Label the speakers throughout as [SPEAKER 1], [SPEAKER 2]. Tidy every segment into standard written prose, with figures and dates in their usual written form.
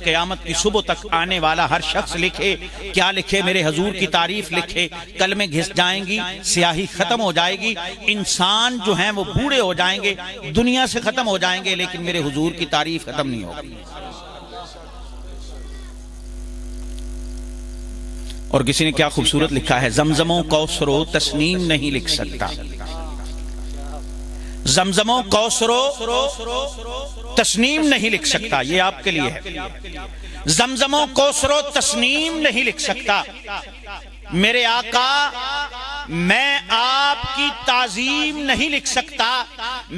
[SPEAKER 1] قیامت کی صبح تک آنے والا ہر شخص لکھے، کیا لکھے؟ میرے حضور کی تعریف لکھے، کلمیں گھس جائیں گی، سیاہی ختم ہو جائے گی، انسان جو ہیں وہ بوڑھے ہو جائیں گے، دنیا سے ختم ہو جائیں گے، لیکن میرے حضور کی تعریف ختم نہیں ہوگی۔ اور کسی نے کیا خوبصورت لکھا ہے، زمزموں کوثرو تسنیم نہیں لکھ سکتا، زمزموں کوثرو تسنیم نہیں لکھ سکتا، یہ آپ کے لیے ہے، زمزموں کوثرو تسنیم نہیں لکھ سکتا۔ میرے آقا میں آپ کی تعظیم نہیں لکھ سکتا،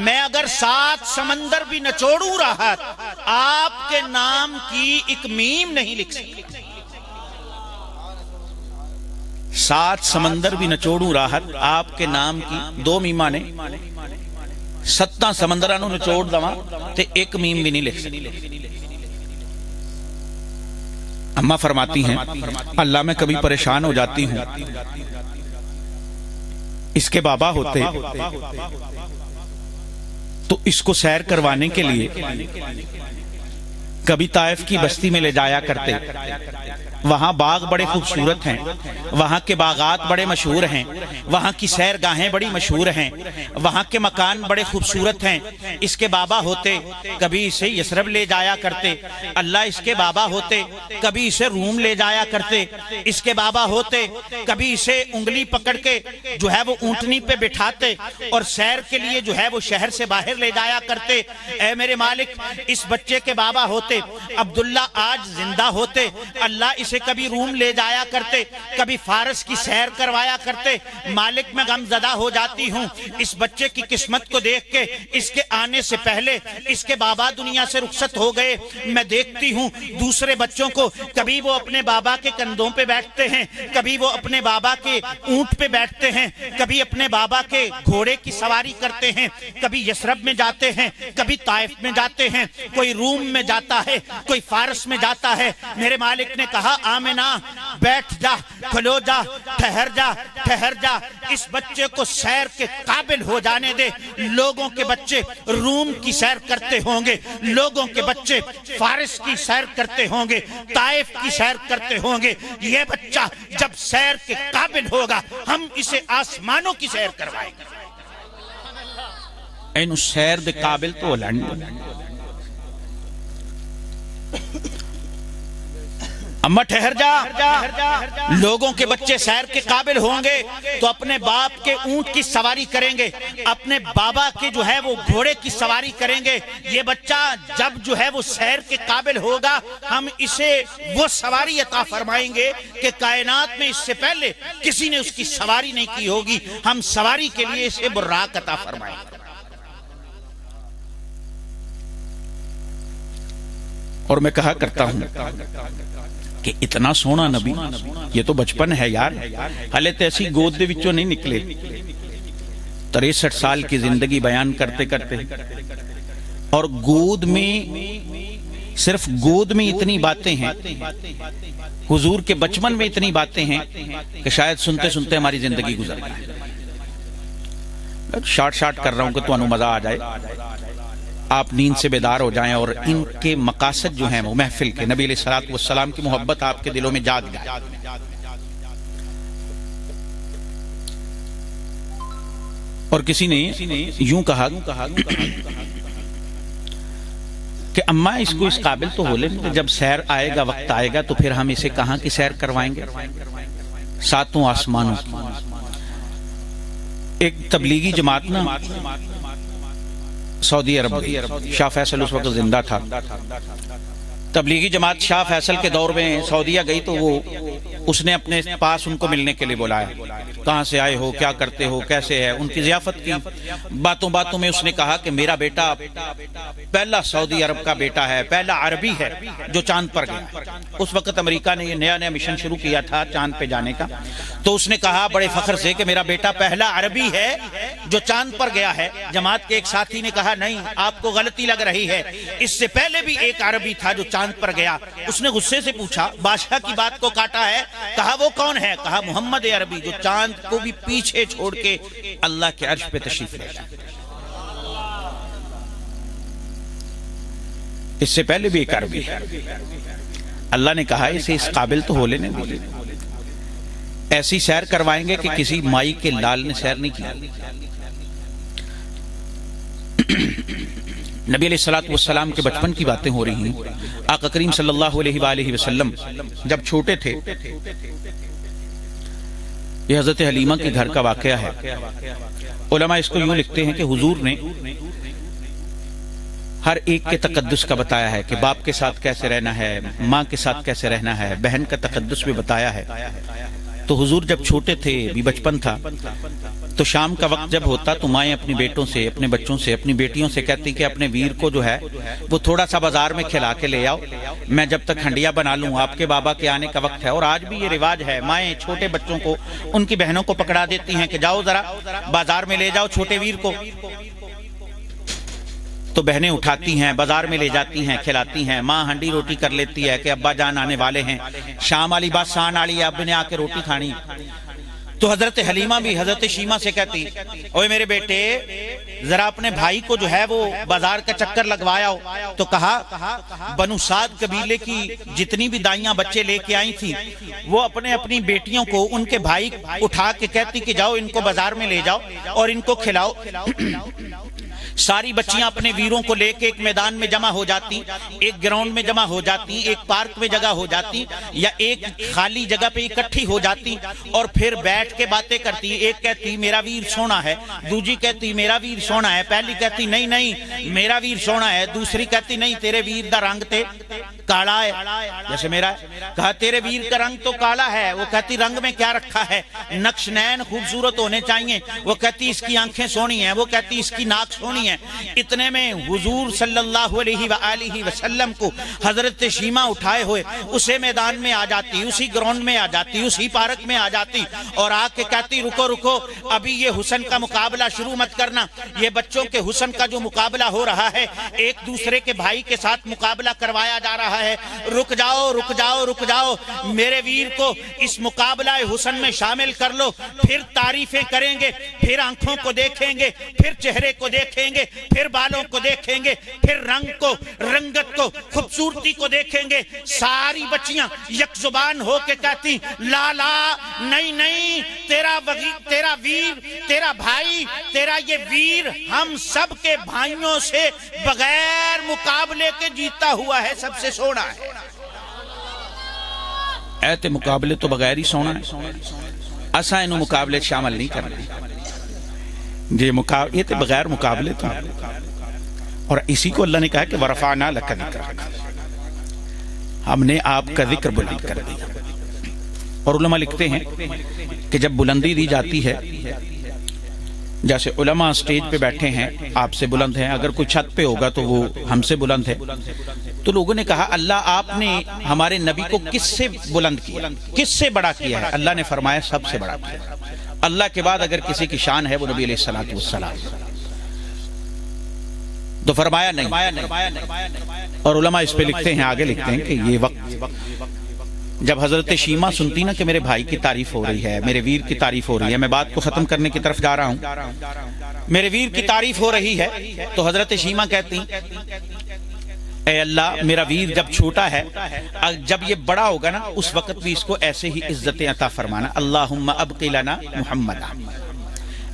[SPEAKER 1] میں اگر 7 سمندر بھی نچوڑوں راحت، آپ کے نام کی ایک میم نہیں لکھ سکتا۔ 7 سمندر بھی نچوڑوں راحت، آپ کے نام کی 2 میماں نے 7 سمندرانوں نچوڑ دواں تے ایک میم بھی نہیں لکھ سکتا۔ اماں فرماتی ہیں اللہ میں کبھی پریشان ہو جاتی ہوں، اس کے بابا ہوتے تو اس کو سیر کروانے کے لیے کبھی طائف کی بستی میں لے جایا کرتے، وہاں باغ بڑے خوبصورت ہیں، وہاں کے باغات بڑے مشہور ہیں، وہاں کی سیر گاہیں بڑی مشہور ہیں، وہاں کے مکان بڑے خوبصورت ہیں۔ اس کے بابا ہوتے کبھی اسے یثرب لے جایا کرتے، اللہ اس کے بابا ہوتے کبھی اسے روم لے جایا کرتے، اس کے بابا ہوتے کبھی اسے انگلی پکڑ کے جو ہے وہ اونٹنی پہ بٹھاتے اور سیر کے لیے جو ہے وہ شہر سے باہر لے جایا کرتے۔ اے میرے مالک اس بچے کے بابا ہوتے عبداللہ آج زندہ ہوتے، اللہ اسے کبھی روم لے جایا کرتے، کبھی فارس کی سیر کروایا کرتے۔ مالک میں غم زدہ ہو جاتی ہوں اس بچے کی قسمت کو دیکھ کے، اس کے آنے سے پہلے اس کے بابا دنیا سے رخصت ہو گئے۔ میں دیکھتی ہوں دوسرے بچوں کو، کبھی وہ اپنے بابا کے کندھوں پہ بیٹھتے ہیں، کبھی وہ اپنے بابا کے اونٹ پہ بیٹھتے ہیں، کبھی اپنے بابا کے گھوڑے کی سواری کرتے ہیں، کبھی یثرب میں جاتے ہیں، کبھی طائف میں جاتے ہیں، کوئی روم میں جاتا ہے، کوئی فارس میں جاتا ہے۔ میرے مالک نے کہا آمنہ بیٹھ جا، کھلو جا، ٹھہر جا، ٹھہر جا، اس بچے کو سیر کے قابل ہو جانے دے۔ لوگوں کے بچے روم کی سیر کرتے ہوں گے، لوگوں کے بچے فارس کی سیر کرتے ہوں گے، طائف کی سیر کرتے ہوں گے، یہ بچہ جب سیر کے قابل ہوگا ہم اسے آسمانوں کی سیر کروائیں گے۔ اینو سیر دے قابل تو لڑنے اما ٹھہر جا، لوگوں کے بچے سیر کے قابل ہوں گے تو اپنے باپ کے اونٹ کی سواری کریں گے، اپنے بابا کے جو ہے وہ گھوڑے کی سواری کریں گے۔ یہ بچہ جب جو ہے وہ سیر کے قابل ہوگا ہم اسے وہ سواری عطا فرمائیں گے کہ کائنات میں اس سے پہلے کسی نے اس کی سواری نہیں کی ہوگی، ہم سواری کے لیے اسے براق عطا فرمائیں گے۔ اور میں کہا کرتا ہوں کہ اتنا سونا نبی، یہ تو بچپن ہے یار، حالے تے ایسی گود دے وچوں نہیں نکلے۔ 63 سال کی زندگی بیان کرتے کرتے اور گود میں، صرف گود میں اتنی باتیں ہیں، حضور کے بچپن میں اتنی باتیں ہیں کہ شاید سنتے سنتے ہماری زندگی گزر گئی۔ شارٹ کر رہا ہوں کہ تو انو مزہ آ جائے، آپ نیند سے بیدار ہو جائیں اور ان کے مقاصد جو ہیں وہ محفل کے، نبی علیہ السلام کی محبت آپ کے دلوں میں جاگ جائے۔ اور کسی نے یوں کہا کہ اماں اس کو اس قابل تو ہو لیں، جب سیر آئے گا، وقت آئے گا تو پھر ہم اسے کہاں کی سیر کروائیں گے؟ 7 آسمانوں کی۔ ایک تبلیغی جماعت نا سعودی عرب، شاہ فیصل اس وقت زندہ تھا، تبلیغی جماعت شاہ فیصل کے دور میں سعودیہ گئی تو وہ اس نے اپنے پاس ان کو ملنے کے لیے بلایا، کہاں سے آئے ہو، کیا کرتے ہو، کیسے ہے، ان کی ضیافت کی۔ باتوں باتوں میں اس نے کہا کہ میرا بیٹا پہلا سعودی عرب کا بیٹا ہے، پہلا عربی ہے جو چاند پر گیا۔ اس وقت امریکہ نے یہ نیا مشن شروع کیا تھا چاند پہ جانے کا، تو اس نے کہا بڑے فخر سے کہ میرا بیٹا پہلا عربی ہے جو چاند پر گیا ہے۔ جماعت کے ایک ساتھی نے کہا نہیں، آپ کو غلطی لگ رہی ہے، اس سے پہلے بھی ایک عربی تھا جو چاند پر گیا۔ اس نے غصے سے پوچھا، بادشاہ کی بات کو کاٹا ہے، کہا وہ کون ہے؟ کہا محمد عربی جو چاند کو بھی پیچھے چھوڑ کے اللہ کے عرش پہ تشریف لے جائے۔ اس سے پہلے بھی ایک عربی ہے، اللہ نے کہا اسے اس قابل تو ہو لینے دیجیے، ایسی سیر کروائیں گے کہ کسی مائی کے لال نے سیر نہیں کیا۔ نبی علیہ السلام کے بچپن کی باتیں ہو رہی ہیں۔ آقا کریم صلی اللہ علیہ وآلہ وسلم جب چھوٹے تھے، یہ حضرت حلیمہ کے گھر کا واقعہ ہے۔ علماء اس کو یوں لکھتے ہیں کہ حضور نے ہر ایک کے تقدس کا بتایا ہے کہ باپ کے ساتھ کیسے رہنا ہے، ماں کے ساتھ کیسے رہنا ہے، بہن کا تقدس بھی بتایا ہے۔ تو حضور جب چھوٹے تھے، بھی بچپن تھا، تو شام کا وقت جب ہوتا تو مائیں اپنی بیٹوں سے، اپنے بچوں سے، اپنی بیٹیوں سے کہتی کہ اپنے ویر کو جو ہے وہ تھوڑا سا بازار میں کھلا کے لے آؤ، میں جب تک ہنڈیا بنا لوں، آپ کے بابا کے آنے کا وقت ہے۔ اور آج بھی یہ رواج ہے، مائیں چھوٹے بچوں کو ان کی بہنوں کو پکڑا دیتی ہیں کہ جاؤ ذرا بازار میں لے جاؤ چھوٹے ویر کو، تو بہنیں اٹھاتی ہیں، بازار میں لے جاتی ہیں، کھلاتی ہیں۔ ماں ہنڈی روٹی کر لیتی ہے کہ ابا جان آنے والے ہیں، شام والی بات سان والی ہے، اب نے آ کے روٹی کھانی۔ تو حضرت حلیمہ بھی حضرت شیمہ سے کہتی، اوے میرے بیٹے ذرا اپنے بھائی کو جو ہے وہ بازار کا چکر لگوایا ہو۔ تو کہا بنو سعد قبیلے کی جتنی بھی دائیاں بچے لے کے آئی تھی، وہ اپنی بیٹیوں کو ان کے بھائی اٹھا کے کہتی کہ جاؤ ان کو بازار میں لے جاؤ اور ان کو کھلاؤ۔ ساری بچیاں اپنے ویروں کو لے کے ایک میدان میں جمع ہو جاتی، ایک گراؤنڈ میں جمع ہو جاتی، ایک پارک میں جگہ ہو جاتی، یا ایک خالی جگہ پہ اکٹھی ہو جاتی اور پھر بیٹھ کے باتیں کرتی۔ ایک کہتی میرا ویر سونا ہے، دوسری کہتی میرا ویر سونا ہے، پہلی کہتی نہیں نہیں میرا ویر سونا ہے، دوسری کہتی نہیں تیرے ویر دا رنگ تے کالا ہے جیسے میرا ہے۔ کہا تیرے ویر کا رنگ تو کالا ہے، وہ کہتی رنگ میں کیا رکھا ہے، نقش نین خوبصورت ہونے چاہیے، وہ کہتی اس کی آنکھیں سونی ہیں، وہ کہتی اس کی ناک سونی ہے۔ اتنے میں حضور صلی اللہ علیہ وآلہ وسلم کو حضرت شیمہ اٹھائے ہوئے اسے میدان میں آ جاتی، اسی گراؤنڈ میں آ جاتی، اسی پارک میں آ جاتی اور آ کے کہتی رکو رکو، ابھی یہ حسن کا مقابلہ شروع مت کرنا، یہ بچوں کے حسن کا جو مقابلہ ہو رہا ہے ایک دوسرے کے بھائی کے ساتھ مقابلہ کروایا جا رہا ہے، رک جاؤ رک جاؤ رک جاؤ، میرے ویر کو اس مقابلہ حسن میں شامل کر لو، پھر تعریفیں کریں گے، پھر آنکھوں کو دیکھیں گے، پھر چہرے کو دیکھیں گے، پھر بالوں کو دیکھیں گے، پھر رنگ کو، رنگت کو، خوبصورتی کو دیکھیں گے۔ ساری بچیاں یک زبان ہو کے کہتی لا لا نہیں نہیں، تیرا ویر، تیرا بھائی، تیرا یہ ویر ہم سب کے بھائیوں سے بغیر مقابلے کے جیتا ہوا ہے، سب سے سونا ہے۔ ایت مقابلے تو بغیر ہی سونا ہے، اساں انہوں مقابلے شامل نہیں کرنا، یہ تو بغیر مقابلے تو، اور اسی کو اللہ نے کہا کہ وَرَفَعْنَا لَكَ ذِكْرَكَ، ہم نے آپ کا ذکر بلند کر دیا۔ اور علماء لکھتے ہیں کہ جب بلندی دی جاتی ہے، جیسے علماء سٹیج پہ بیٹھے ہیں آپ سے بلند ہیں، اگر کوئی چھت پہ ہوگا تو وہ ہم سے بلند ہے، تو لوگوں نے کہا اللہ آپ نے ہمارے نبی کو کس سے بلند کیا، کس سے بڑا کیا ہے؟ اللہ نے فرمایا سب سے بڑا کیا۔ اللہ کے بعد اگر کسی کی شان ہے وہ نبی علیہ السلام، تو فرمایا نہیں۔ اور علماء اس پہ لکھتے ہیں، آگے لکھتے ہیں کہ یہ وقت جب حضرت شیمہ سنتی نا کہ میرے بھائی کی تعریف ہو رہی ہے، میرے ویر کی تعریف ہو رہی ہے، میں بات کو ختم کرنے کی طرف جا رہا ہوں، میرے ویر کی تعریف ہو رہی ہے، تو حضرت شیمہ کہتی اے اللہ میرا ویر جب چھوٹا ہے، جب یہ بڑا ہوگا نا اس وقت بھی اس کو ایسے ہی عزتیں عطا فرمانا، اللہم ابقی لنا محمد،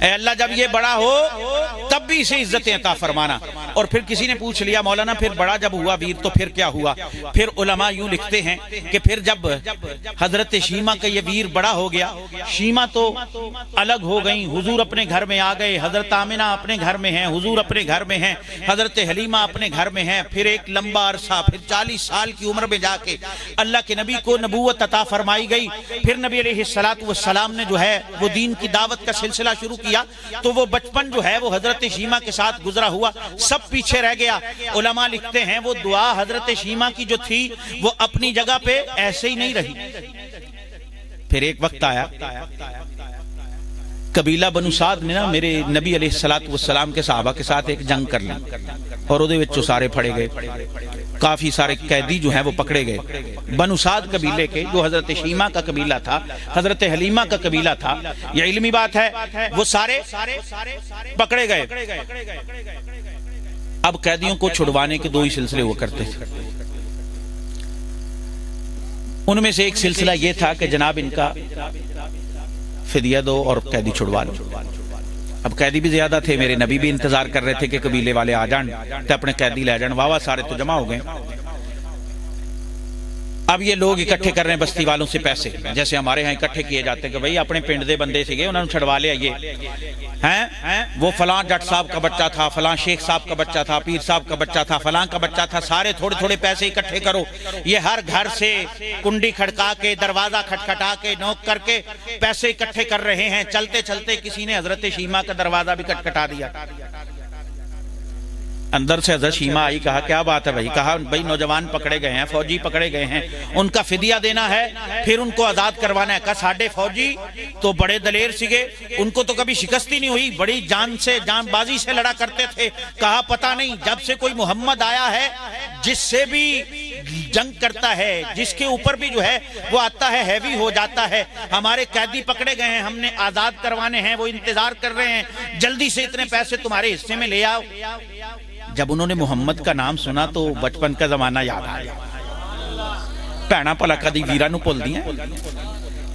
[SPEAKER 1] اے اللہ جب یہ بڑا ہو تب بھی اسے عزتیں عطا فرمانا۔ اور پھر کسی نے پوچھ لیا مولانا پھر بڑا جب ہوا ویر تو پھر کیا ہوا؟ پھر علماء یوں لکھتے ہیں کہ پھر جب حضرت شیمہ کا یہ ویر بڑا ہو گیا، شیمہ تو الگ ہو گئیں، حضور اپنے گھر میں آ گئے، حضرت آمنہ اپنے گھر میں ہیں، حضور اپنے گھر میں ہیں، حضرت حلیمہ اپنے گھر میں ہیں، پھر ایک لمبا عرصہ، پھر 40 سال کی عمر میں جا کے اللہ کے نبی کو نبوت عطا فرمائی گئی۔ پھر نبی علیہ السلام نے جو ہے وہ دین کی دعوت کا سلسلہ شروع کیا، تو وہ بچپن جو ہے وہ حضرت شیمہ کے ساتھ گزرا ہوا سب پیچھے رہ گیا۔ علماء لکھتے ہیں وہ دعا حضرت شیمہ کی جو تھی وہ اپنی جگہ پہ ایسے ہی نہیں رہی۔ پھر ایک وقت آیا قبیلہ بنو سعد نے نا میرے نبی علیہ السلام کے صحابہ کے ساتھ ایک جنگ کر لی، اور وہ دے وچوں سارے پھڑے گئے، کافی سارے قیدی جو ہیں وہ پکڑے گئے۔ بنو سعد قبیلے کے جو حضرت شیمہ کا قبیلہ تھا، حضرت حلیمہ کا قبیلہ تھا، یہ علمی بات ہے، وہ سارے پکڑے گئے۔ اب قیدیوں کو چھڑوانے کے 2 ہی سلسلے ہوا کرتے تھے. ان میں سے ایک سلسلہ یہ تھا کہ جناب ان کا فدیہ دو اور قیدی چھڑوا لو. اب قیدی بھی زیادہ تھے, میرے نبی بھی انتظار کر رہے تھے کہ قبیلے والے آ جان تو اپنے قیدی لے جان. واہ سارے تو جمع ہو گئے. اب یہ لوگ اکٹھے کر رہے ہیں بستی والوں سے پیسے, جیسے ہمارے ہاں اکٹھے کیے جاتے ہیں کہ بھئی اپنے پنڈ دے بندے سیگے انہوں نے چھڑوا لے آئیے, وہ فلاں جٹ صاحب کا بچہ تھا, فلاں شیخ صاحب کا بچہ تھا, پیر صاحب کا بچہ تھا, فلاں کا بچہ تھا, سارے تھوڑے تھوڑے پیسے اکٹھے کرو. یہ ہر گھر سے کنڈی کھڑکا کے, دروازہ کھٹکھٹا کے, نوک کر کے پیسے اکٹھے کر رہے ہیں. چلتے چلتے کسی نے حضرت شیمہ کا دروازہ بھی کھٹکھٹا دیا. اندر سے حضرت شیمہ آئی, کہا کیا بات ہے بھائی؟ کہا بھائی نوجوان پکڑے گئے ہیں, فوجی پکڑے گئے ہیں, ان کا فدیہ دینا ہے, پھر ان کو آزاد کروانا ہے. کہا ساڑھے فوجی تو بڑے دلیر سیگے, ان کو تو کبھی شکستی نہیں ہوئی, بڑی جان بازی سے لڑا کرتے تھے. کہا پتہ نہیں, جب سے کوئی محمد آیا ہے جس سے بھی جنگ کرتا ہے, جس کے اوپر بھی جو ہے وہ آتا ہے ہیوی ہو جاتا ہے. ہمارے قیدی پکڑے گئے ہیں, ہم نے آزاد کروانے ہیں, وہ انتظار کر رہے ہیں, جلدی سے اتنے پیسے تمہارے حصے میں لے آؤ. جب انہوں نے محمد کا نام سنا تو بچپن کا زمانہ یاد آ گیا. بھੈਣਾਂ ਭਲਾ ਕਦੀ ਵੀਰਾਂ ਨੂੰ ਭੁੱਲਦੀਆਂ?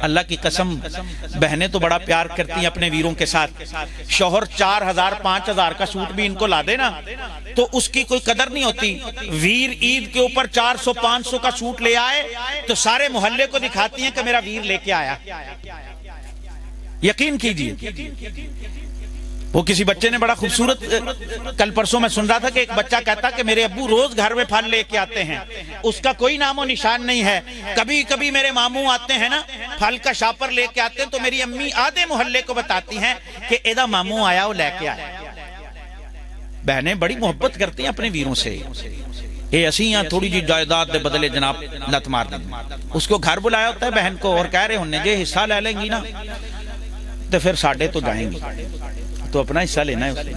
[SPEAKER 1] اللہ کی قسم, بہنیں تو بڑا پیار کرتی ہیں اپنے ویروں کے ساتھ. شوہر 4000 5000 کا سوٹ بھی ان کو لا دے نا تو اس کی کوئی قدر نہیں ہوتی. ویر عید کے اوپر 400 500 کا سوٹ لے آئے تو سارے محلے کو دکھاتی ہیں کہ میرا ویر لے کے آیا. یقین کیجئے وہ کسی بچے نے بڑا خوبصورت, کل پرسوں میں سن رہا تھا کہ ایک بچہ کہتا کہ میرے ابو روز گھر میں پھل لے کے آتے ہیں, اس کا کوئی نام و نشان نہیں ہے. کبھی کبھی میرے ماموں آتے ہیں نا, پھل کا شاپر لے کے آتے ہیں تو میری امی آدھے محلے کو بتاتی ہیں کہ ایدہ ماموں آیا وہ لے کے آیا. بہنیں بڑی محبت کرتی ہیں اپنے ویروں سے. یہ اسی یہاں تھوڑی جی جائیداد دے بدلے جناب لت مار دیں, اس کو گھر بلایا ہوتا ہے بہن کو اور کہہ رہے ہونے جے حصہ لے لیں گی نا تو پھر ساڑھے تو جائیں گی, تو اپنا حصہ لینا ہے اس نے.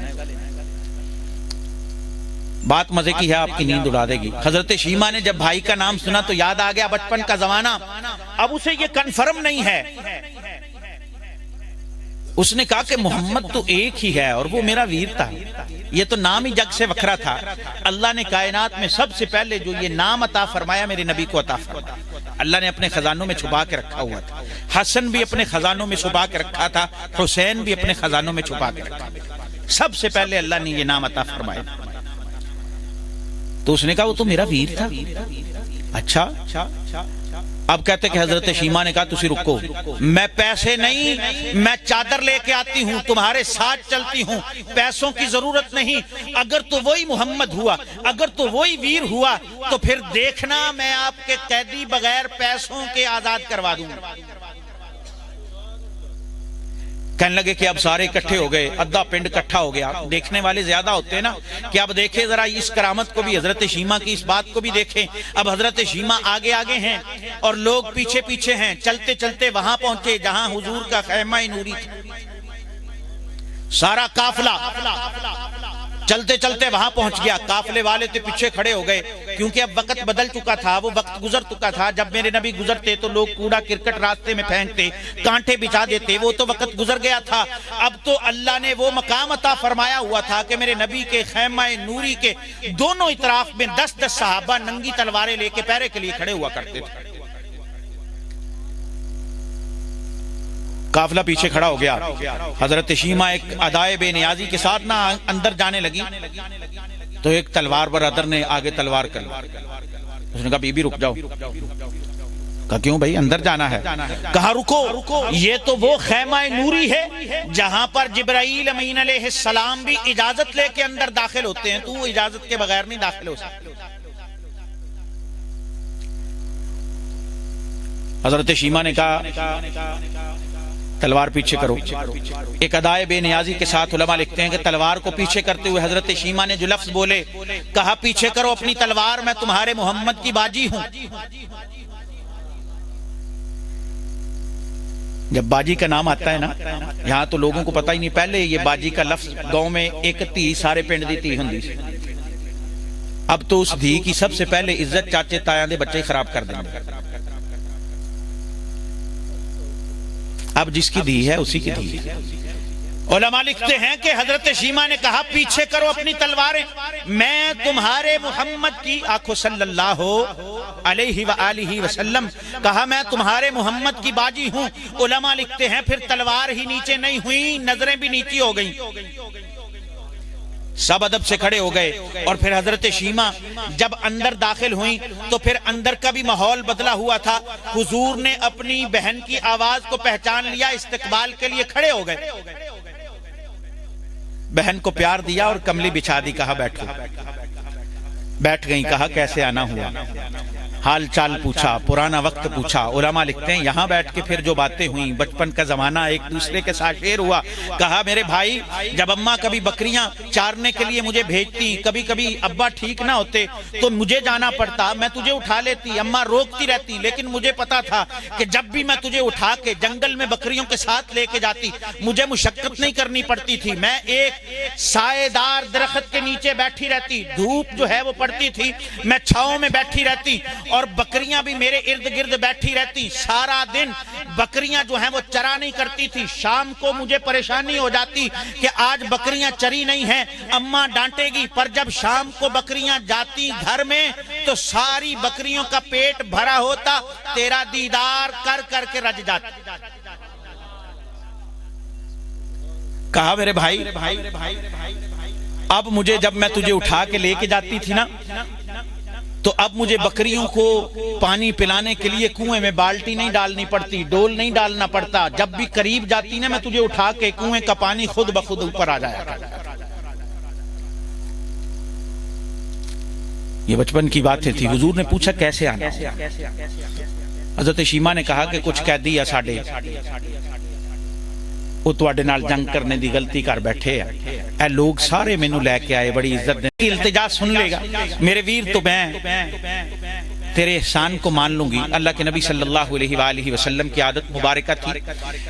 [SPEAKER 1] بات مزے کی ہے, آپ کی نیند اڑا دے گی. حضرت شیمہ نے جب بھائی کا نام سنا تو یاد آ گیا بچپن کا زمانہ. اب اسے یہ کنفرم نہیں ہے, اس نے کہا کہ محمد تو ایک ہی ہے اور وہ میرا ویر تھا. یہ تو نام ہی جگ سے وکھرا تھا. اللہ نے کائنات میں سب سے پہلے جو یہ نام عطا فرمایا میرے نبی کو عطا فرمایا. اللہ نے اپنے خزانوں میں چھپا کے رکھا ہوا تھا. حسن بھی اپنے خزانوں میں چھپا کے رکھا تھا, حسین بھی اپنے خزانوں میں چھپا کے رکھا تھا. سب سے پہلے اللہ نے یہ نام عطا فرمایا. تو اس نے کہا وہ تو میرا ویر تھا. اچھا, اب کہتے کہ حضرت شیمہ نے کہا تسی رکو, میں پیسے نہیں, میں چادر لے کے آتی ہوں, تمہارے ساتھ چلتی ہوں, پیسوں کی ضرورت نہیں. اگر تو وہی محمد ہوا, اگر تو وہی ویر ہوا تو پھر دیکھنا میں آپ کے قیدی بغیر پیسوں کے آزاد کروا دوں. کہنے لگے کہ اب سارے اکٹھے ہو گئے, ادھا پنڈ اکٹھا ہو گیا. دیکھنے والے زیادہ ہوتے ہیں نا کہ اب دیکھیں ذرا اس کرامت کو بھی, حضرت شیمہ کی اس بات کو بھی دیکھیں. اب حضرت شیمہ آگے آگے ہیں اور لوگ پیچھے پیچھے ہیں. چلتے چلتے وہاں پہنچے جہاں حضور کا خیمہ نوری تھا. سارا قافلہ چلتے چلتے وہاں پہنچ گیا. قافلے والے تو پیچھے کھڑے ہو گئے کیونکہ اب وقت بدل چکا تھا, وہ وقت گزر چکا تھا. جب میرے نبی گزرتے تو لوگ کوڑا کرکٹ راستے میں پھینکتے, کانٹے بچھا دیتے, وہ تو وقت گزر گیا تھا. اب تو اللہ نے وہ مقام عطا فرمایا ہوا تھا کہ میرے نبی کے خیمہ نوری کے دونوں اطراف میں 10-10 صحابہ ننگی تلواریں لے کے پہرے کے لیے کھڑے ہوا کرتے تھے. قافلہ پیچھے کھڑا ہو گیا. حضرت شیمہ ایک ادائے بے نیازی کے ساتھ نہ اندر جانے لگی تو ایک تلوار برادر نے آگے تلوار کر لی. اس نے کہا بی بی رک جاؤ. کہا کیوں بھائی اندر جانا ہے؟ کہا رکو, یہ تو وہ خیمہ نوری ہے جہاں پر جبرائیل امین علیہ السلام بھی اجازت لے کے اندر داخل ہوتے ہیں, تو اجازت کے بغیر نہیں داخل ہو سکتے. حضرت شیمہ نے کہا تلوار پیچھے کرو. ایک ادائے بے نیازی کے ساتھ علماء لکھتے ہیں کہ تلوار کو پیچھے کرتے ہوئے حضرت شیمہ نے جو لفظ بولے, کہا پیچھے کرو اپنی تلوار, میں تمہارے محمد کی باجی ہوں. جب باجی کا نام آتا ہے نا, یہاں تو لوگوں کو پتہ ہی نہیں, پہلے یہ باجی کا لفظ گاؤں میں ایک تھی سارے پنڈ دی تھی ہندی سے. اب تو اس دھی کی سب سے پہلے عزت چاچے تایاں دے بچے خراب کر دیں گے. اب جس کی دھی ہے اسی کی دھی ہے. علماء لکھتے ہیں کہ حضرت شیمہ نے کہا پیچھے کرو اپنی تلواریں، میں تمہارے محمد کی آنکھوں صلی اللہ علیہ وآلہ وسلم، کہا میں تمہارے محمد کی باجی ہوں۔ علماء لکھتے ہیں پھر تلوار ہی نیچے نہیں ہوئی، نظریں بھی نیچی ہو گئیں، سب ادب سے کھڑے ہو گئے۔ اور پھر حضرت شیمہ جب اندر داخل ہوئیں تو پھر اندر کا بھی ماحول بدلا ہوا تھا۔ حضور نے اپنی بہن کی آواز کو پہچان لیا، استقبال کے لیے کھڑے ہو گئے، بہن کو پیار دیا اور کملی بچھا دی، کہا بیٹھو، بیٹھ گئیں۔ کہا کیسے آنا ہوا، حال چال پوچھا، پرانا وقت پوچھا۔ علماء لکھتے ہیں یہاں بیٹھ کے پھر جو باتیں ہوئیں، بچپن کا زمانہ ایک دوسرے کے ساتھ شیئر ہوا۔ کہا میرے بھائی، جب اماں کبھی بکریاں چارنے کے لیے مجھے بھیجتی، کبھی کبھی ابا ٹھیک نہ ہوتے تو مجھے جانا پڑتا، میں تجھے اٹھا لیتی، اماں روکتی رہتی، لیکن مجھے پتا تھا کہ جب بھی میں تجھے اٹھا کے جنگل میں بکریوں کے ساتھ لے کے جاتی مجھے مشقت نہیں کرنی پڑتی تھی، میں ایک سائے دار درخت کے نیچے بیٹھی رہتی، دھوپ جو ہے وہ پڑتی تھی، میں چھاؤں میں بیٹھی رہتی، اور بکریاں بھی میرے ارد گرد بیٹھی رہتی۔ سارا دن بکریاں جو ہیں وہ چرا نہیں کرتی تھی، شام کو مجھے پریشانی ہو جاتی کہ آج بکریاں چری نہیں ہیں، اماں ڈانٹے گی، پر جب شام کو بکریاں جاتی گھر میں تو ساری بکریوں کا پیٹ بھرا ہوتا، تیرا دیدار کر کر کے رج جاتا۔ کہا میرے بھائی، اب مجھے جب میں تجھے اٹھا کے لے کے جاتی تھی نا تو اب مجھے بکریوں کو پانی پلانے کے لیے کنویں میں بالٹی نہیں ڈالنی پڑتی، ڈول نہیں ڈالنا پڑتا، جب بھی قریب جاتی نا میں تجھے اٹھا کے کنویں کا پانی خود بخود اوپر آ جایا۔ یہ بچپن کی باتیں تھی۔ حضور نے پوچھا کیسے آنا؟ حضرت شیمہ نے کہا کہ کچھ قیدی ہے ساڈے، وہ تواڈے نال جنگ کرنے دی غلطی کر بیٹھے ہیں، اے لوگ سارے مینوں لے کے آئے، بڑی عزت دے، التجا سن لے گا میرے ویر، تو میں تیرے احسان کو مان لوں گی۔ اللہ کے نبی صلی اللہ علیہ وآلہ وسلم کی عادت مبارکہ تھی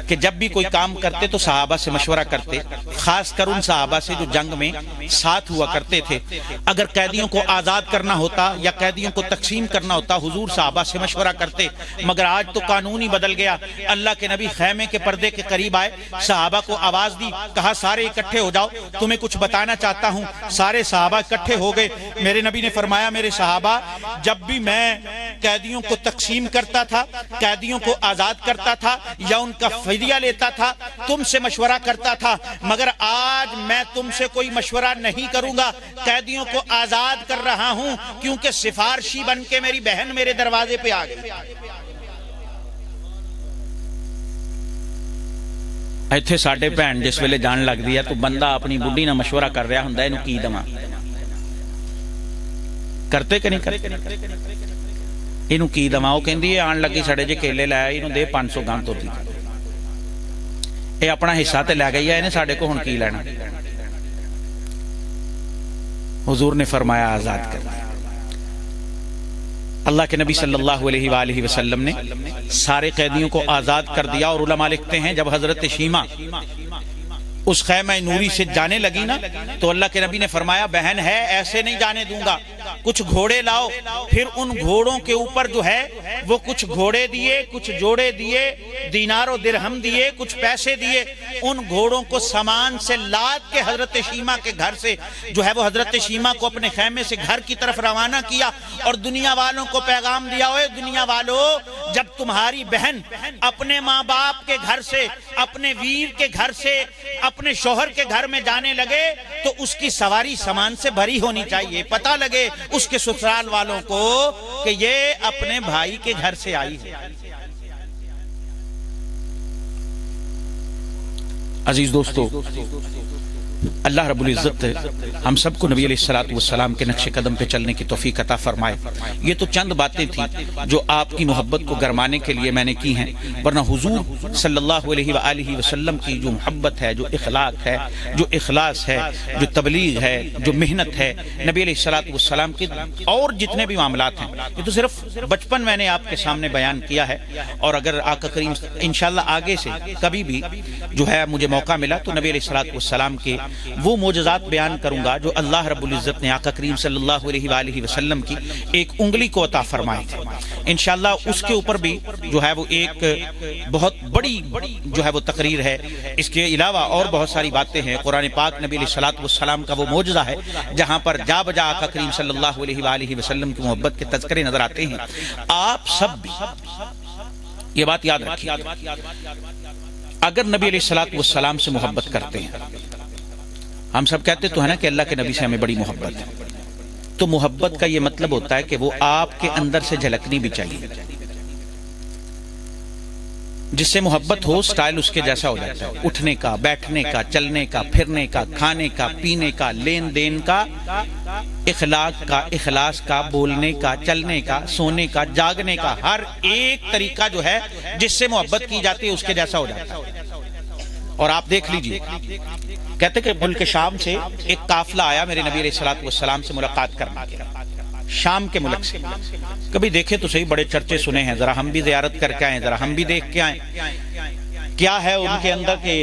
[SPEAKER 1] کہ جب بھی کوئی کام کرتے تو صحابہ سے مشورہ کرتے، خاص کر ان صحابہ سے جو جنگ میں ساتھ ہوا کرتے تھے۔ اگر قیدیوں کو آزاد کرنا ہوتا یا قیدیوں کو تقسیم کرنا ہوتا حضور صحابہ سے مشورہ کرتے، مگر آج تو قانون ہی بدل گیا۔ اللہ کے نبی خیمے کے پردے کے قریب آئے، صحابہ کو آواز دی، کہا سارے اکٹھے ہو جاؤ، تمہیں کچھ بتانا چاہتا ہوں۔ سارے صحابہ اکٹھے ہو گئے۔ میرے نبی نے فرمایا میرے صحابہ، جب بھی میں قیدیوں کو تقسیم کرتا تھا، قیدیوں کو آزاد کرتا تھا یا ان کا فدیہ لیتا تھا تم سے مشورہ کرتا تھا، مگر آج میں تم سے کوئی مشورہ نہیں کروں گا، قیدیوں کو آزاد کر رہا ہوں کیونکہ سفارشی بن کے میری بہن میرے دروازے پہ آ گئی۔ ایتھے ساڈے بہن جس ویلے جان لگ دی ہے تو بندہ اپنی بڈھی نہ مشورہ کر رہا ہوندا اینو کی دواں، کرتے کہ نہیں کرتے؟ اینو کی دواں؟ وہ کہندی ہے آن لگی سڑے جے کیلے لے آئے، اینو دے 500 گاں توتی، اے اپنا حصہ تے لے گئی ہے، انہیں ساڑے کو ہن کی لینا؟ حضور نے فرمایا آزاد کر دیا۔ اللہ کے نبی صلی اللہ علیہ وآلہ وسلم نے سارے قیدیوں کو آزاد کر دیا۔ اور علماء لکھتے ہیں جب حضرت شیمہ اس خیمہ نوری سے جانے لگی نا تو اللہ کے نبی نے فرمایا بہن ہے ایسے نہیں جانے دوں گا، کچھ گھوڑے لاؤ۔ پھر ان گھوڑوں کے اوپر جو ہے وہ کچھ گھوڑے دیے، کچھ جوڑے دیے، دینار و درہم دیے، کچھ پیسے دیے۔ ان گھوڑوں کو سامان سے لاد کے حضرت شیمہ کے گھر سے جو ہے وہ حضرت شیمہ کو اپنے خیمے سے گھر کی طرف روانہ کیا اور دنیا والوں کو پیغام دیا، اوے دنیا والوں، جب تمہاری بہن اپنے ماں باپ کے گھر سے، اپنے ویر کے گھر سے، اپنے شوہر کے گھر میں جانے لگے تو اس کی سواری سامان سے بھری ہونی چاہیے، پتہ لگے اس کے سسرال والوں کو کہ یہ اپنے بھائی کے گھر سے آئی ہے۔ عزیز دوستو، اللہ رب العزت ہم سب کو نبی علیہ السلام کے نقش قدم پہ چلنے کی توفیق عطا فرمائے۔ یہ تو چند باتیں تھیں جو آپ کی محبت کو گرمانے کے لیے میں نے کی ہیں، ورنہ حضور صلی اللہ علیہ وآلہ وسلم کی جو محبت ہے، جو اخلاق ہے، جو اخلاص ہے، جو تبلیغ ہے، جو محنت ہے، نبی علیہ السلام کے اور جتنے بھی معاملات ہیں، یہ تو صرف بچپن میں نے آپ کے سامنے بیان کیا ہے۔ اور اگر آقا کریم انشاءاللہ آگے سے کبھی بھی جو ہے مجھے موقع ملا تو نبی علیہ السلام کے وہ معجزات بیان کروں گا جو اللہ رب العزت نے آقا کریم صلی اللہ علیہ وآلہ وسلم کی ایک انگلی کو عطا فرمائے تھے۔ انشاءاللہ اس کے اوپر بھی جو ہے وہ ایک بہت بڑی جو ہے وہ تقریر ہے. اس کے علاوہ اور بہت ساری باتیں ہیں. قرآن پاک نبی علیہ الصلوۃ والسلام کا وہ معجزہ ہے جہاں پر جا بجا آقا کریم صلی اللہ علیہ وآلہ وسلم کی محبت کے تذکرے نظر آتے ہیں. آپ سب بھی یہ بات یاد رکھیے، اگر نبی علیہ الصلوۃ والسلام سے محبت کرتے ہیں، ہم سب کہتے تو ہے نا کہ اللہ کے نبی سے ہمیں بڑی محبت ہے، تو محبت کا یہ مطلب ہوتا ہے کہ وہ آپ کے اندر سے جھلکنی بھی چاہیے. جس سے محبت ہو سٹائل اس کے جیسا ہو جاتا ہے، اٹھنے کا، بیٹھنے کا، چلنے کا، پھرنے کا، کھانے کا، پینے کا، لین دین کا، اخلاق کا، اخلاص کا، بولنے کا، چلنے کا، سونے کا، جاگنے کا، ہر ایک طریقہ جو ہے جس سے محبت کی جاتی ہے اس کے جیسا ہو جاتا ہے. اور آپ دیکھ لیجئے، کہتے کہ ملک شام سے ایک قافلہ آیا میرے نبی علیہ الصلوۃ والسلام سے ملاقات کرنے کے لیے، شام کے ملک سے. کبھی دیکھے تو صحیح، بڑے چرچے سنے ہیں، ذرا ہم بھی زیارت کر کے آئیں، ذرا ہم بھی دیکھ کے آئیں کیا ہے ان کے اندر کہ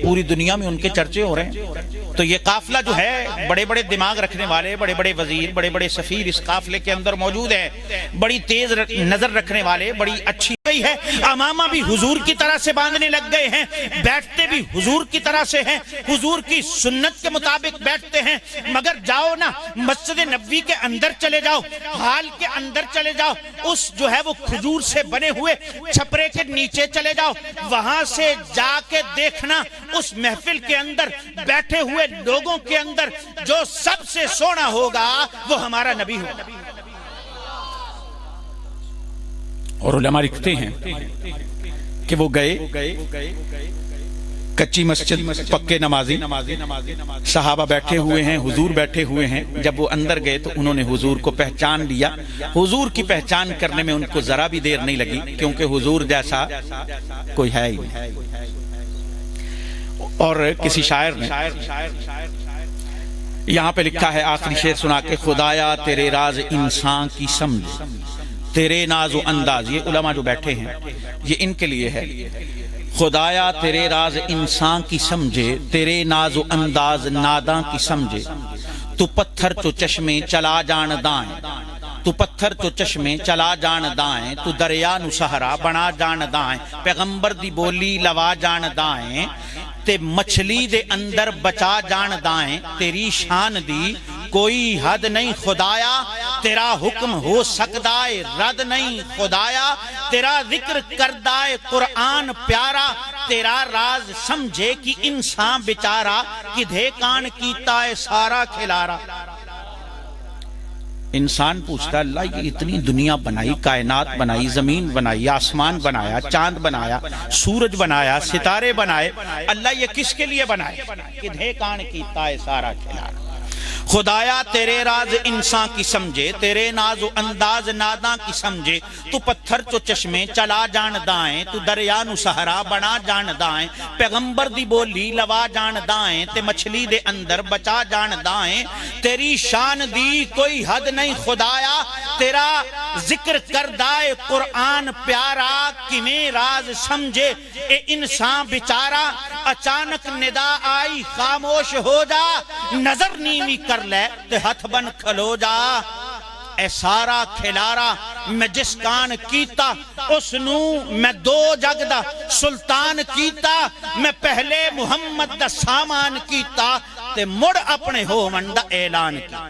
[SPEAKER 1] پوری دنیا میں ان کے چرچے ہو رہے ہیں. تو یہ قافلہ جو ہے بڑے بڑے دماغ رکھنے والے، بڑے بڑے وزیر، بڑے بڑے سفیر اس قافلے کے اندر موجود ہیں، بڑی تیز نظر رکھنے والے، بڑی اچھی گئی ہے. امامہ بھی حضور کی طرح سے باندھنے لگ گئے ہیں، بیٹھتے بھی حضور کی طرح سے ہیں، حضور کی سنت کے مطابق بیٹھتے ہیں. مگر جاؤ نا مسجد نبوی کے اندر چلے جاؤ، ہال کے اندر چلے جاؤ، اس جو ہے وہ کھجور سے بنے ہوئے چھپرے کے نیچے چلے جاؤ، وہاں سے جا کے دیکھنا اس محفل کے اندر بیٹھے ہوئے لوگوں کے اندر جو سب سے سونا ہوگا وہ ہمارا نبی ہوگا. اور علماء لکھتے ہیں کہ وہ گئے کچی مسجد، پکے نمازی، صحابہ بیٹھے ہوئے ہیں، حضور بیٹھے ہوئے ہیں. جب وہ اندر گئے تو انہوں نے حضور کو پہچان لیا. حضور کی پہچان کرنے میں ان کو ذرا بھی دیر نہیں لگی، کیونکہ حضور جیسا کوئی ہے ہی نہیں. اور کسی شاعر نے یہاں پہ لکھا ہے، آخری شعر سنا کے، خدایا تیرے راز انسان کی سمجھ، تیرے ناز و انداز. یہ علماء جو بیٹھے ہیں یہ ان کے لیے ہے. خدایا تیرے راز انسان کی سمجھے، تیرے ناز و انداز ناداں کی سمجھے. تو پتھر تو چشمے چلا جان دائیں، تو پتھر تو چشمے چلا جان دائیں، تو دریا نو سہرا بنا جان دائیں. پیغمبر دی بولی لوا جان دائیں، تے مچھلی دے اندر بچا جان دائیں. تیری شان دی کوئی حد نہیں خدایا، تیرا حکم ہو سکدائے رد نہیں خدایا. تیرا ذکر کردائے قرآن پیارا، تیرا راز سمجھے کہ انسان بیچارہ، کدھے کان کیتا ہے سارا کھلارا. انسان پوچھتا اللہ یہ اتنی دنیا بنائی، کائنات بنائی، زمین بنائی، آسمان بنایا، چاند بنایا، سورج بنایا، ستارے بنائے، اللہ یہ کس کے لیے بنائے؟ کدھے کان کیتا ہے سارا کھلارا. خدایا تیرے راز انسان کی سمجھے، تیرے ناز و انداز ناداں کی سمجھے. تو پتھر تو چشمے چلا جان دائیں، تو دریا نو سہرا بنا جان دائیں. پیغمبر دی بولی لوا جان دائیں، تے مچھلی دے اندر بچا جان دائیں. تیری شان دی کوئی حد نہیں خدایا، تیرا ذکر کردائے قرآن پیارا. کیویں راز سمجھے اے انسان بیچارہ، اچانک ندا آئی خاموش ہو جا. نظر نیوی کر لے تے ہتھ بن کھلو جا. اے سارا کھلارا میں جس کان کیتا، اس نو میں دو جگ دا سلطان کیتا. میں پہلے محمد دا سامان کیتا، تے مڑ اپنے ہو من دا اعلان کیتا.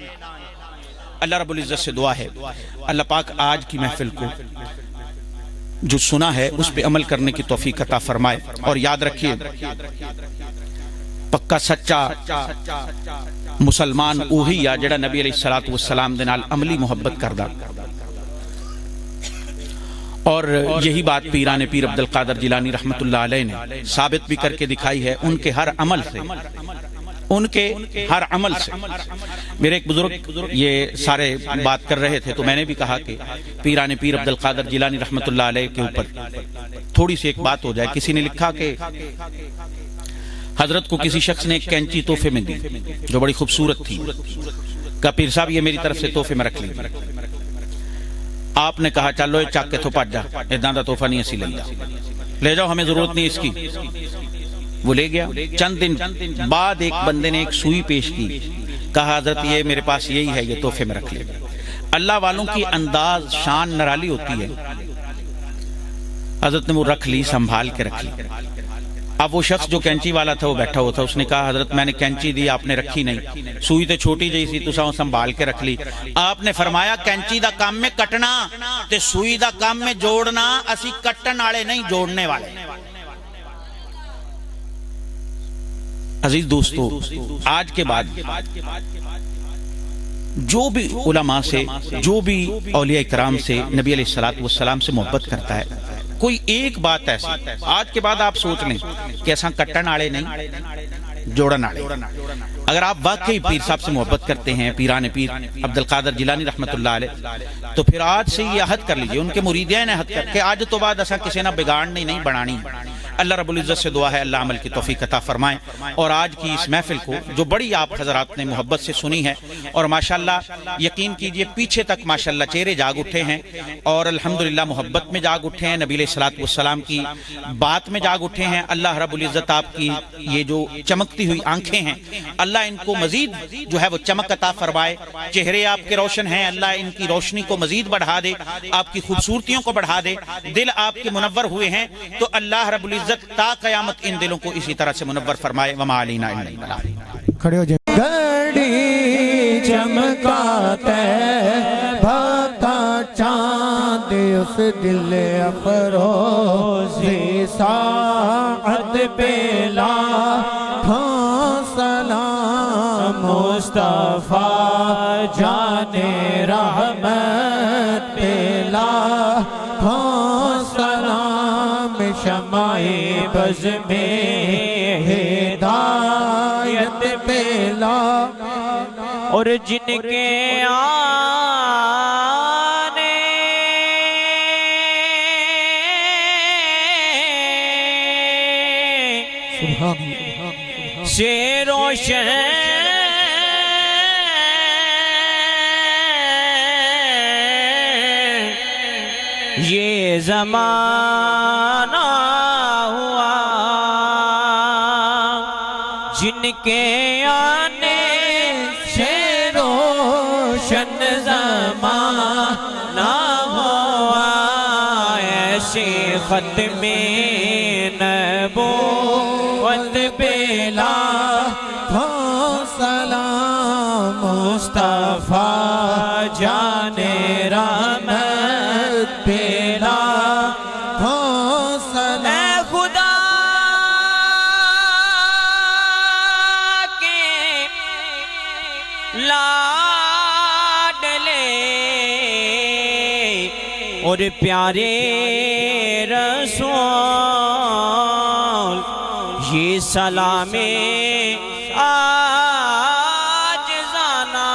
[SPEAKER 1] اللہ رب العزت سے دعا ہے اللہ پاک آج کی محفل کو جو سنا ہے اس پہ عمل کرنے کی توفیق عطا فرمائے. اور یاد رکھیے پکا سچا مسلمان اوہی یا جڑا نبی علیہ الصلوۃ والسلام دے نال عملی محبت کردہ. اور یہی بات پیران پیر عبد القادر جیلانی رحمت اللہ علیہ نے ثابت بھی کر کے دکھائی ہے ان کے ہر عمل سے. ان کے ہر عمل سے. میرے ایک بزرگ یہ سارے بات کر رہے تھے تو میں نے بھی کہا کہ پیران پیر عبد القادر جیلانی رحمت اللہ علیہ کے اوپر تھوڑی سی ایک بات ہو جائے. کسی نے لکھا کہ حضرت کو کسی شخص نے ایک کینچی تحفے میں دی جو بڑی خوبصورت تھی. کہا پیر صاحب یہ میری طرف سے تحفے میں رکھ لیجیے. آپ نے کہا چلو یہ چاک کے تو پاٹ جا، اداں دا تحفہ نہیں اسی لے جاؤ، ہمیں ضرورت نہیں اس کی. وہ لے گیا. چند دن بعد ایک بندے نے ایک سوئی پیش کی، کہا حضرت یہ میرے پاس یہی ہے، یہ تحفے میں رکھ لے. اللہ والوں کی انداز شان نرالی ہوتی ہے. حضرت نے وہ رکھ لی، سنبھال کے رکھ لی. اب وہ شخص جو کینچی والا تھا وہ بیٹھا ہوا تھا، اس نے کہا حضرت میں نے کینچی دی، آپ نے رکھی نہیں، سوئی تے چھوٹی جئی سی تساں سنبھال کے رکھ لی. آپ نے فرمایا کینچی دا کام میں کٹنا تے سوئی دا کام میں جوڑنا، اسی کٹن والے نہیں جوڑنے والے. عزیز دوستو، آج کے بعد جو بھی علماء سے، جو بھی اولیاء کرام سے، نبی علیہ السلام سے محبت کرتا ہے، کوئی ایک بات ایسی آج کے بعد آپ سوچ لیں کہ ایسا کٹن آڑے نہیں جوڑن آڑے. اگر آپ واقعی پیر صاحب سے محبت کرتے ہیں، پیران پیر عبد القادر جیلانی رحمت اللہ علیہ، تو پھر آج سے یہ عہد کر لیجئے، ان کے مریدین عہد کر کے آج تو بعد ایسا کسی نہ بگاڑنی نہیں بنانی. اللہ رب العزت سے دعا ہے اللہ عمل کی توفیق عطا فرمائیں. اور آج کی اس محفل کو جو بڑی آپ حضرات نے محبت سے سنی ہے، اور ماشاءاللہ یقین کیجئے پیچھے تک ماشاءاللہ چہرے جاگ اٹھے ہیں، اور الحمدللہ محبت میں جاگ اٹھے ہیں، نبی علیہ السلام کی بات میں جاگ اٹھے ہیں. اللہ رب العزت آپ کی یہ جو چمکتی ہوئی آنکھیں ہیں، اللہ ان کو مزید جو ہے وہ چمک عطا فرمائے. چہرے آپ کے روشن ہیں، اللہ ان کی روشنی کو مزید بڑھا دے، آپ کی خوبصورتیوں کو بڑھا دے. دل آپ کے منور ہوئے ہیں تو اللہ رب العزت تا قیامت ان دلوں کو اسی طرح سے منور فرمائے. وما علینا الا البلاغ.
[SPEAKER 2] کھڑے ہو جائیں. گھڑی چمکاتے بھاتا چاند اس دل افروزی ساعت بیلا سلام مصطفیٰ جان رحمت بیلا سلام شمعِ بز میں ہدایت بیلا. اور جن کے آنے سے روشن یہ زمانہ ہوا، جن کے آنے سے روشن زمانہ ہوا، ایسے ختم نبوت بیلا سلام مصطفیٰ جان رحمت بیلا سلام. خدا کے لاڈلے اور پیارے رسول، یہ سلام آج زانا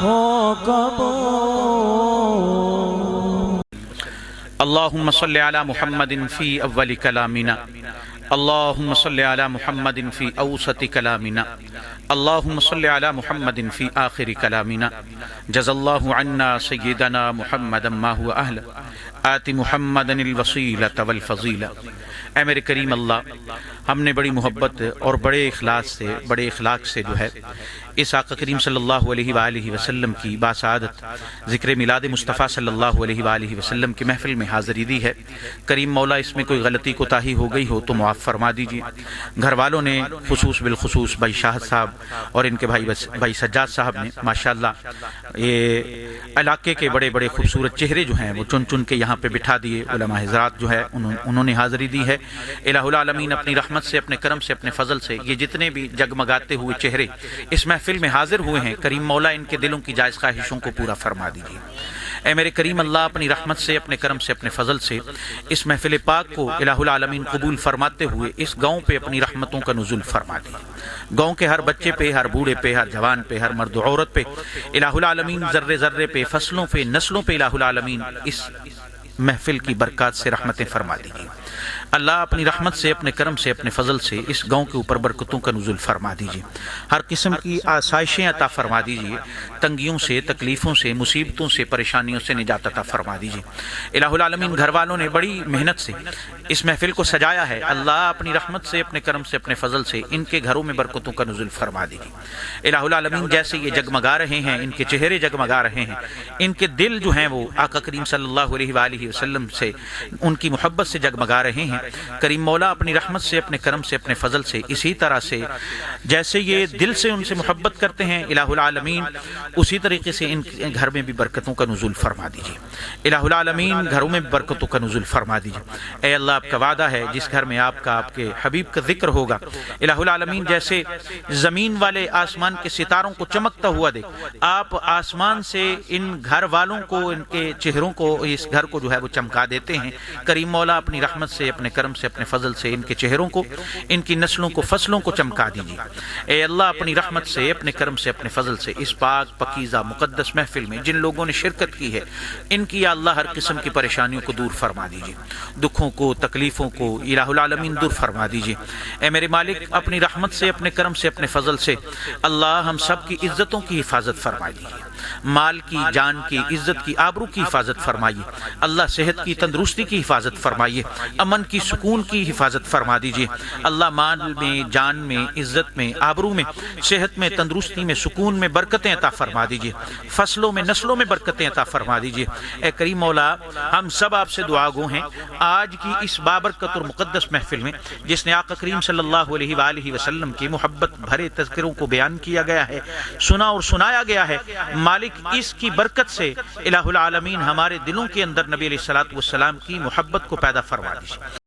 [SPEAKER 2] ہو قبول.
[SPEAKER 1] اللہم صلی علی محمد فی اول کلامنا، اللہم صلی علی محمد فی اوسط کلامنا، اللہم صلی علی محمد فی آخر کلامنا. جزا اللہ عنا سیدنا محمد ما هو اہل، آت محمد الوسیلۃ والفضیلہ. اے میرے کریم اللہ، ہم نے بڑی محبت اور بڑے اخلاص سے جو ہے اس آقا کریم صلی اللہ علیہ وآلہ وسلم کی باسعادت ذکر میلاد مصطفیٰ صلی اللہ علیہ وآلہ وسلم کی محفل میں حاضری دی ہے. کریم مولا اس میں کوئی غلطی کوتاہی ہو گئی ہو تو معاف فرما دیجیے. گھر والوں نے خصوص بالخصوص بھائی شاہد صاحب اور ان کے بھائی سجاد صاحب نے ماشاءاللہ یہ علاقے کے بڑے بڑے خوبصورت چہرے جو ہیں وہ چن چن کے یہاں پہ بٹھا دیے. علماء حضرات جو ہے انہوں نے حاضری دی ہے. الہ العالمین اپنی رحمت سے، اپنے کرم سے، اپنے فضل سے یہ جتنے بھی جگمگاتے ہوئے چہرے اس محفل میں حاضر ہوئے ہیں، کریم مولا ان کے دلوں کی جائز خواہشوں کو پورا فرما دیجیے. اے میرے کریم اللہ، اپنی رحمت سے، اپنے کرم سے، اپنے فضل سے اس محفل پاک کو الہ العالمین قبول فرماتے ہوئے اس گاؤں پہ اپنی رحمتوں کا نزول فرما دیجیے. گاؤں کے ہر بچے پہ، ہر بوڑھے پہ، ہر جوان پہ، ہر مرد و عورت پہ الہ العالمین ذرے ذرے پہ، فصلوں پہ، نسلوں پہ الہ العالمین اس محفل کی برکات سے رحمتیں فرما دیجیے. اللہ اپنی رحمت سے، اپنے کرم سے، اپنے فضل سے اس گاؤں کے اوپر برکتوں کا نزول فرما دیجیے. ہر قسم کی آسائشیں عطا فرما دیجیے تنگیوں سے، تکلیفوں سے، مصیبتوں سے، پریشانیوں سے نجات عطا فرما دیجیے۔ الہ العالمین گھر والوں نے بڑی محنت سے اس محفل کو سجایا ہے، اللہ اپنی رحمت سے، اپنے کرم سے، اپنے فضل سے ان کے گھروں میں برکتوں کا نزول فرما دیجیے۔ الہ العالمین جیسے یہ جگمگا رہے ہیں، ان کے چہرے جگمگا رہے ہیں، ان کے دل جو ہیں وہ آقا کریم صلی اللہ علیہ وآلہ وسلم سے، ان کی محبت سے جگمگا رہے ہیں۔ کریم مولا اپنی رحمت سے، اپنے کرم سے، اپنے فضل سے اسی طرح سے جیسے یہ دل سے ان سے محبت کرتے ہیں الہ العالمین، اسی طریقے سے ان کے گھر میں بھی برکتوں کا نزول فرما دیجیے۔ الہ العالمین گھروں میں برکتوں کا نزول فرما دیجیے۔ اے اللہ آپ کا وعدہ ہے جس گھر میں آپ کا، آپ کے حبیب کا ذکر ہوگا، الہ العالمین جیسے زمین والے آسمان کے ستاروں کو چمکتا ہوا دے، آپ آسمان سے ان گھر والوں کو، ان کے چہروں کو، اس گھر کو جو ہے وہ چمکا دیتے ہیں۔ کریم مولا اپنی رحمت سے، اپنے کرم سے، اپنے فضل سے ان کے چہروں کو، ان کی نسلوں کو، فصلوں کو چمکا دیجیے۔ اے اللہ اپنی رحمت سے، اپنے کرم سے، اپنے فضل سے اس پاک پاکیزہ مقدس محفل میں جن لوگوں نے شرکت کی ہے، ان کی یا اللہ ہر قسم کی پریشانیوں کو دور فرما دیجیے، دکھوں کو، تکلیفوں کو الہ العالمین دور فرما دیجیے۔ اے میرے مالک اپنی رحمت سے، اپنے کرم سے، اپنے فضل سے اللہ ہم سب کی عزتوں کی حفاظت فرما دیجیے، مال کی، جان کی، عزت کی، آبرو کی حفاظت فرمائیے اللہ، صحت کی، تندرستی کی حفاظت فرمائیے، امن کی، سکون کی حفاظت فرما دیجیے اللہ، مال میں، جان میں، عزت میں، آبرو میں، صحت میں، تندرستی میں، سکون میں برکتیں عطا فرما دیجیے، فصلوں میں، نسلوں میں برکتیں عطا فرما دیجیے۔ اے کریم مولا ہم سب آپ سے دعا گو ہیں آج کی اس بابرکت اور مقدس محفل میں جس نے آقا کریم صلی اللہ علیہ وآلہ وسلم کی محبت بھرے تذکروں کو بیان کیا گیا ہے، سنا اور سنایا گیا ہے، مالک اس کی برکت سے الہ العالمین ہمارے دلوں کے اندر نبی علیہ الصلوۃ والسلام کی محبت کو پیدا فرما دیجیے۔